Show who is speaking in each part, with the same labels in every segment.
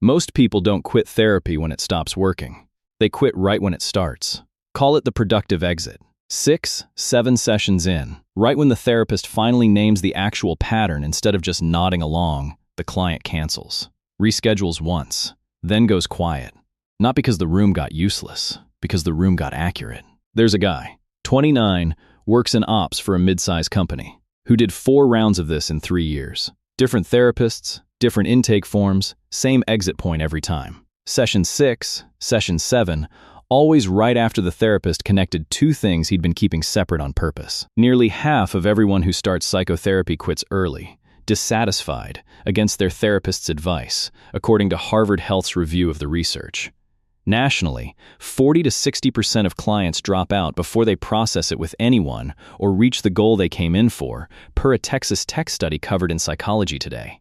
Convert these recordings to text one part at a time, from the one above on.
Speaker 1: Most people don't quit therapy when it stops working. They quit right when it starts. Call it the productive exit. 6, 7 sessions in, right when the therapist finally names the actual pattern instead of just nodding along, the client cancels. Reschedules once, then goes quiet. Not because the room got useless, because the room got accurate. There's a guy, 29, works in ops for a mid-sized company, who did 4 rounds of this in 3 years. Different therapists, different intake forms, same exit point every time. Session 6, session 7, always right after the therapist connected 2 things he'd been keeping separate on purpose. Nearly half of everyone who starts psychotherapy quits early, dissatisfied, against their therapist's advice, according to Harvard Health's review of the research. Nationally, 40 to 60% of clients drop out before they process it with anyone or reach the goal they came in for, per a Texas Tech study covered in Psychology Today.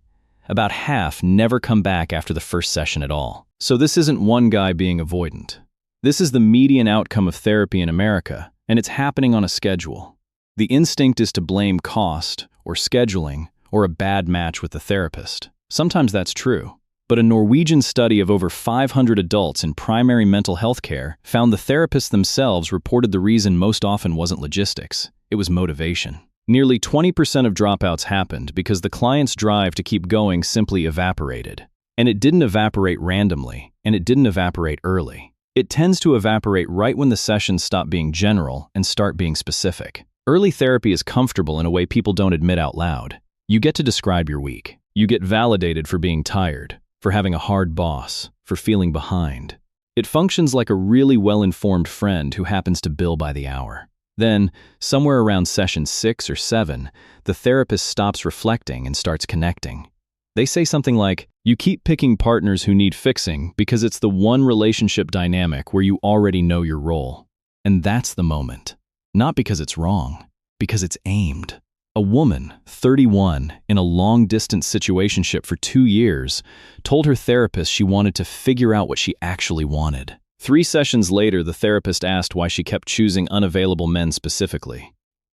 Speaker 1: About half never come back after the first session at all. So this isn't one guy being avoidant. This is the median outcome of therapy in America, and it's happening on a schedule. The instinct is to blame cost, or scheduling, or a bad match with the therapist. Sometimes that's true. But a Norwegian study of over 500 adults in primary mental health care found the therapists themselves reported the reason most often wasn't logistics, it was motivation. Nearly 20% of dropouts happened because the client's drive to keep going simply evaporated. And it didn't evaporate randomly, and it didn't evaporate early. It tends to evaporate right when the sessions stop being general and start being specific. Early therapy is comfortable in a way people don't admit out loud. You get to describe your week. You get validated for being tired, for having a hard boss, for feeling behind. It functions like a really well-informed friend who happens to bill by the hour. Then, somewhere around session 6 or 7, the therapist stops reflecting and starts connecting. They say something like, "You keep picking partners who need fixing because it's the one relationship dynamic where you already know your role." And that's the moment. Not because it's wrong, because it's aimed. A woman, 31, in a long-distance situationship for 2 years, told her therapist she wanted to figure out what she actually wanted. 3 sessions later, the therapist asked why she kept choosing unavailable men specifically.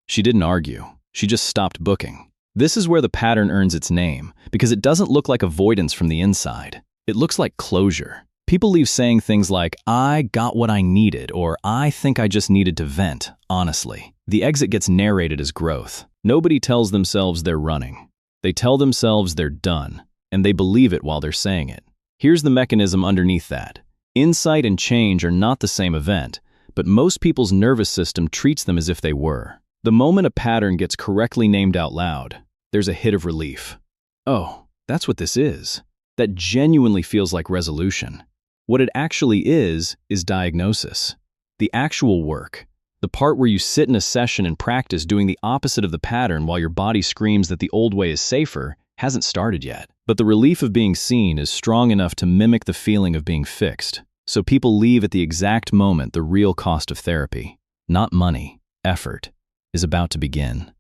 Speaker 1: She didn't argue. She just stopped booking. This is where the pattern earns its name, because it doesn't look like avoidance from the inside. It looks like closure. People leave saying things like, "I got what I needed," or "I think I just needed to vent," honestly. The exit gets narrated as growth. Nobody tells themselves they're running. They tell themselves they're done, and they believe it while they're saying it. Here's the mechanism underneath that. Insight and change are not the same event, but most people's nervous system treats them as if they were. The moment a pattern gets correctly named out loud, there's a hit of relief. Oh, that's what this is. That genuinely feels like resolution. What it actually is diagnosis. The actual work. The part where you sit in a session and practice doing the opposite of the pattern while your body screams that the old way is safer hasn't started yet. But the relief of being seen is strong enough to mimic the feeling of being fixed. So people leave at the exact moment the real cost of therapy, not money, effort, is about to begin.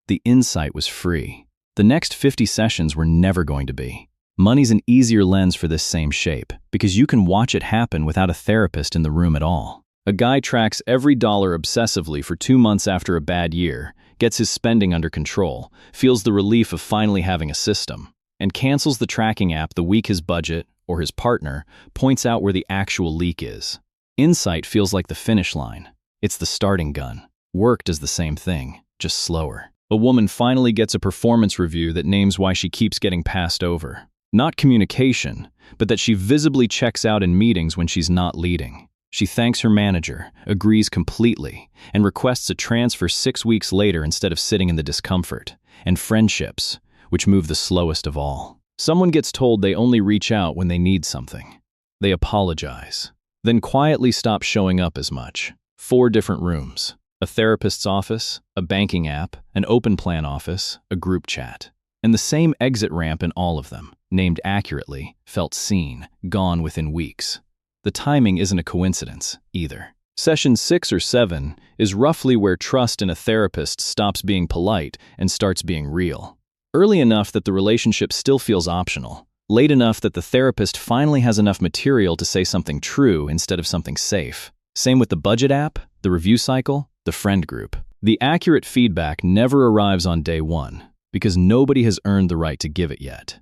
Speaker 1: The insight was free. The next 50 sessions were never going to be. Money's an easier lens for this same shape, because you can watch it happen without a therapist in the room at all. A guy tracks every dollar obsessively for 2 months after a bad year, gets his spending under control, feels the relief of finally having a system, and cancels the tracking app the week his budget, or his partner, points out where the actual leak is. Insight feels like the finish line. It's the starting gun. Work does the same thing, just slower. A woman finally gets a performance review that names why she keeps getting passed over. Not communication, but that she visibly checks out in meetings when she's not leading. She thanks her manager, agrees completely, and requests a transfer 6 weeks later instead of sitting in the discomfort. And friendships, which move the slowest of all. Someone gets told they only reach out when they need something. They apologize, then quietly stop showing up as much. 4 different rooms. A therapist's office, a banking app, an open plan office, a group chat. And the same exit ramp in all of them, named accurately, felt seen, gone within weeks. The timing isn't a coincidence, either. Session 6 or 7 is roughly where trust in a therapist stops being polite and starts being real. Early enough that the relationship still feels optional. Late enough that the therapist finally has enough material to say something true instead of something safe. Same with the budget app, the review cycle, the friend group. The accurate feedback never arrives on day 1, because nobody has earned the right to give it yet.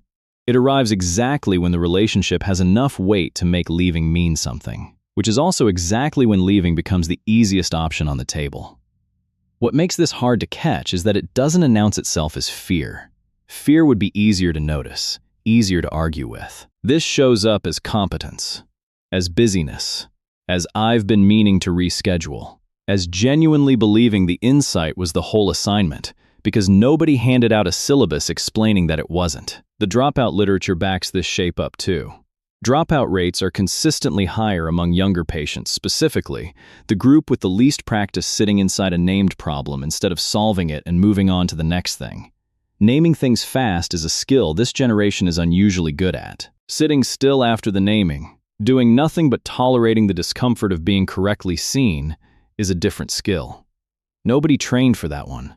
Speaker 1: It arrives exactly when the relationship has enough weight to make leaving mean something, which is also exactly when leaving becomes the easiest option on the table. What makes this hard to catch is that it doesn't announce itself as fear. Fear would be easier to notice, easier to argue with. This shows up as competence, as busyness, as I've been meaning to reschedule, as genuinely believing the insight was the whole assignment, because nobody handed out a syllabus explaining that it wasn't. The dropout literature backs this shape up too. Dropout rates are consistently higher among younger patients, specifically the group with the least practice sitting inside a named problem instead of solving it and moving on to the next thing. Naming things fast is a skill this generation is unusually good at. Sitting still after the naming, doing nothing but tolerating the discomfort of being correctly seen, is a different skill. Nobody trained for that one.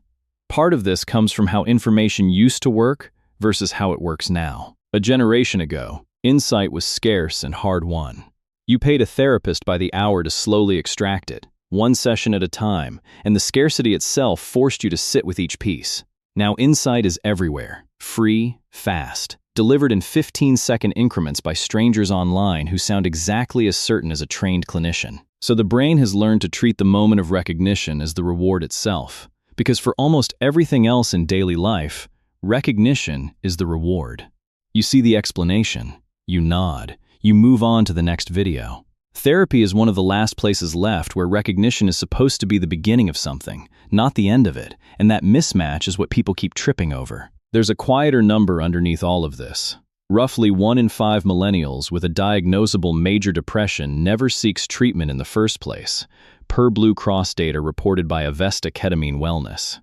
Speaker 1: Part of this comes from how information used to work versus how it works now. A generation ago, insight was scarce and hard-won. You paid a therapist by the hour to slowly extract it, one session at a time, and the scarcity itself forced you to sit with each piece. Now insight is everywhere, free, fast, delivered in 15-second increments by strangers online who sound exactly as certain as a trained clinician. So the brain has learned to treat the moment of recognition as the reward itself, because for almost everything else in daily life, recognition is the reward. You see the explanation, you nod, you move on to the next video. Therapy is one of the last places left where recognition is supposed to be the beginning of something, not the end of it, and that mismatch is what people keep tripping over. There's a quieter number underneath all of this. Roughly 1 in 5 millennials with a diagnosable major depression never seeks treatment in the first place, per Blue Cross data reported by Avesta Ketamine Wellness.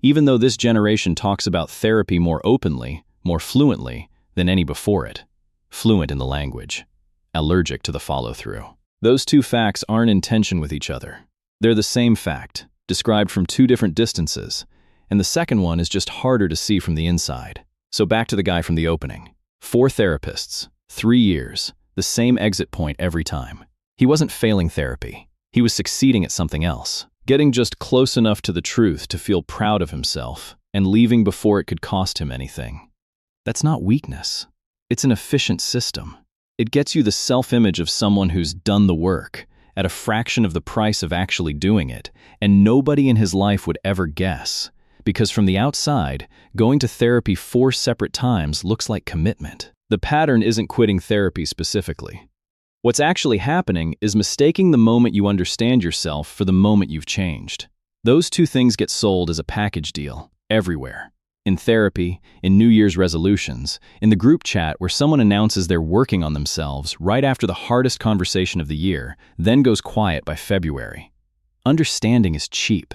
Speaker 1: Even though this generation talks about therapy more openly, more fluently, than any before it. Fluent in the language. Allergic to the follow-through. Those two facts aren't in tension with each other. They're the same fact, described from two different distances, and the second one is just harder to see from the inside. So back to the guy from the opening. 4 therapists, 3 years, the same exit point every time. He wasn't failing therapy. He was succeeding at something else, getting just close enough to the truth to feel proud of himself, and leaving before it could cost him anything. That's not weakness. It's an efficient system. It gets you the self-image of someone who's done the work, at a fraction of the price of actually doing it, and nobody in his life would ever guess. Because from the outside, going to therapy 4 separate times looks like commitment. The pattern isn't quitting therapy specifically. What's actually happening is mistaking the moment you understand yourself for the moment you've changed. Those two things get sold as a package deal, everywhere. In therapy, in New Year's resolutions, in the group chat where someone announces they're working on themselves right after the hardest conversation of the year, then goes quiet by February. Understanding is cheap.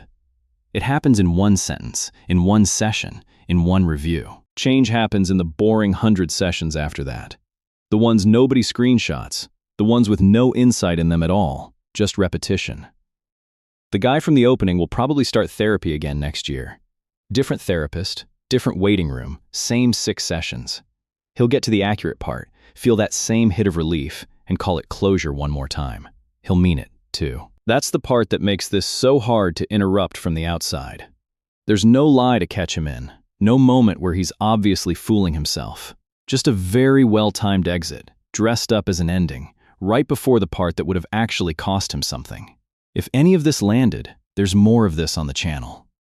Speaker 1: It happens in one sentence, in one session, in one review. Change happens in the boring 100 sessions after that. The ones nobody screenshots, the ones with no insight in them at all, just repetition. The guy from the opening will probably start therapy again next year. Different therapist, different waiting room, same 6 sessions. He'll get to the accurate part, feel that same hit of relief, and call it closure one more time. He'll mean it, too. That's the part that makes this so hard to interrupt from the outside. There's no lie to catch him in, no moment where he's obviously fooling himself. Just a very well-timed exit, dressed up as an ending, right before the part that would have actually cost him something. If any of this landed, there's more of this on the channel.